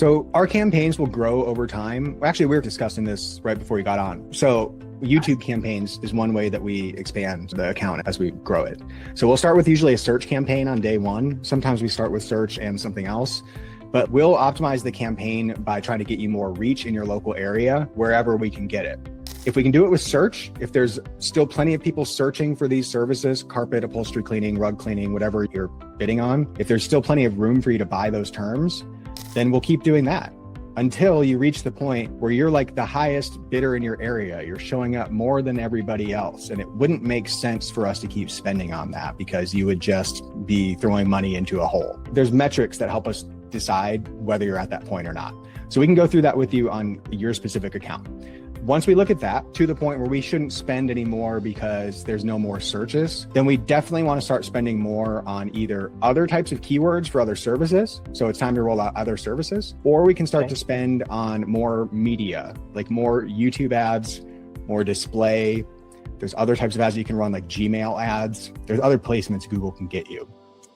So our campaigns will grow over time. Actually, we were discussing this right before you got on. So YouTube campaigns is one way that we expand the account as we grow it. So we'll start with usually a search campaign on day one. Sometimes we start with search and something else, but we'll optimize the campaign by trying to get you more reach in your local area, wherever we can get it. If we can do it with search, if there's still plenty of people searching for these services, carpet, upholstery cleaning, rug cleaning, whatever you're bidding on, if there's still plenty of room for you to buy those terms, then we'll keep doing that until you reach the point where you're like the highest bidder in your area. You're showing up more than everybody else. And it wouldn't make sense for us to keep spending on that because you would just be throwing money into a hole. There's metrics that help us decide whether you're at that point or not. So we can go through that with you on your specific account. Once we look at that to the point where we shouldn't spend any more because there's no more searches, then we definitely want to start spending more on either other types of keywords for other services. So it's time to roll out other services, or we can start to spend on more media, like more YouTube ads, more display. There's other types of ads you can run, like Gmail ads. There's other placements Google can get you.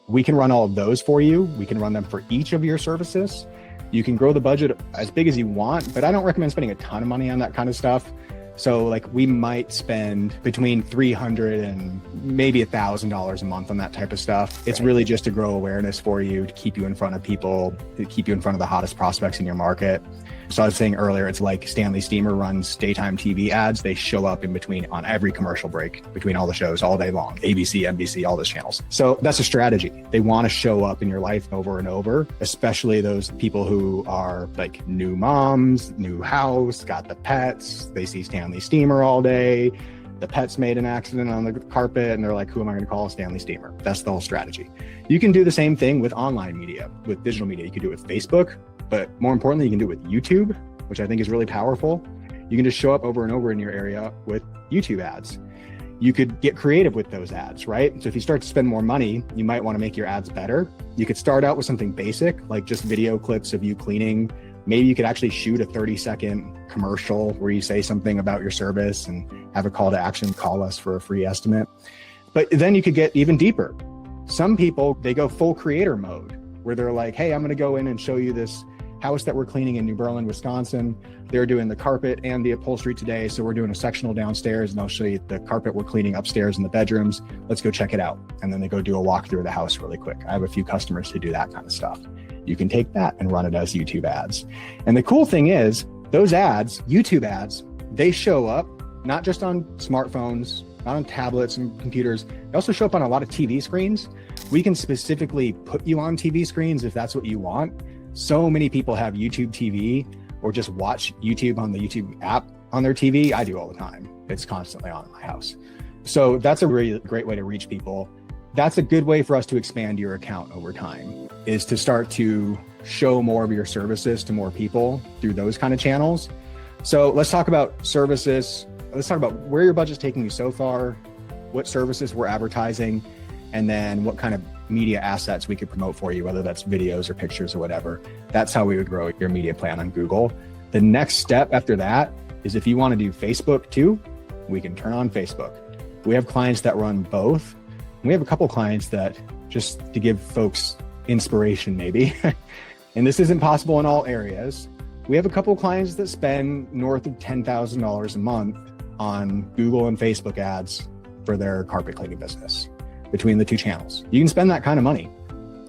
We can run all of those for you. We can run them for each of your services. You can grow the budget as big as you want, but I don't recommend spending a ton of money on that kind of stuff. So like we might spend between $300 and maybe $1,000 a month on that type of stuff. It's really just to grow awareness for you, to keep you in front of people, to keep you in front of the hottest prospects in your market. So I was saying earlier, it's like Stanley Steamer runs daytime TV ads. They show up in between on every commercial break between all the shows all day long, ABC, NBC, all those channels. So that's a strategy. They want to show up in your life over and over, especially those people who are like new moms, new house, got the pets. They see Stanley Steamer all day. The pet's made an accident on the carpet and they're like, who am I going to call? Stanley Steamer. That's the whole strategy. You can do the same thing with online media, with digital media. You can do it with Facebook, but more importantly, you can do it with YouTube, which I think is really powerful. You can just show up over and over in your area with YouTube ads. You could get creative with those ads, right? So if you start to spend more money, you might want to make your ads better. You could start out with something basic, like just video clips of you cleaning. Maybe you could actually shoot a 30-second commercial where you say something about your service and have a call to action, call us for a free estimate. But then you could get even deeper. Some people, they go full creator mode where they're like, hey, I'm going to go in and show you this house that we're cleaning in New Berlin, Wisconsin. They're doing the carpet and the upholstery today. So we're doing a sectional downstairs and I'll show you the carpet we're cleaning upstairs in the bedrooms. Let's go check it out. And then they go do a walkthrough of the house really quick. I have a few customers who do that kind of stuff. You can take that and run it as YouTube ads. And the cool thing is those ads, YouTube ads, they show up not just on smartphones, not on tablets and computers. They also show up on a lot of TV screens. We can specifically put you on TV screens if that's what you want. So many people have YouTube TV or just watch YouTube on the YouTube app on their TV. I do all the time. It's constantly on in my house. So that's a really great way to reach people. That's a good way for us to expand your account over time, is to start to show more of your services to more people through those kind of channels. So let's talk about services. Let's talk about where your budget's taking you so far, what services we're advertising, and then what kind of media assets we could promote for you, whether that's videos or pictures or whatever. That's how we would grow your media plan on Google. The next step after that is if you want to do Facebook too, we can turn on Facebook. We have clients that run both. We have a couple clients that, just to give folks inspiration maybe, and this isn't possible in all areas, we have a couple clients that spend north of $10,000 a month on Google and Facebook ads for their carpet cleaning business between the two channels. You can spend that kind of money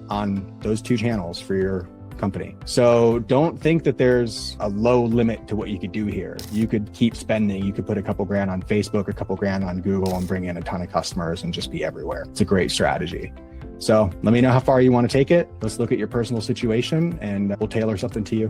on those two channels for your company. So don't think that there's a low limit to what you could do here. You could keep spending. You could put a couple grand on Facebook, a couple grand on Google and bring in a ton of customers and just be everywhere. It's a great strategy. So let me know how far you want to take it. Let's look at your personal situation and we'll tailor something to you.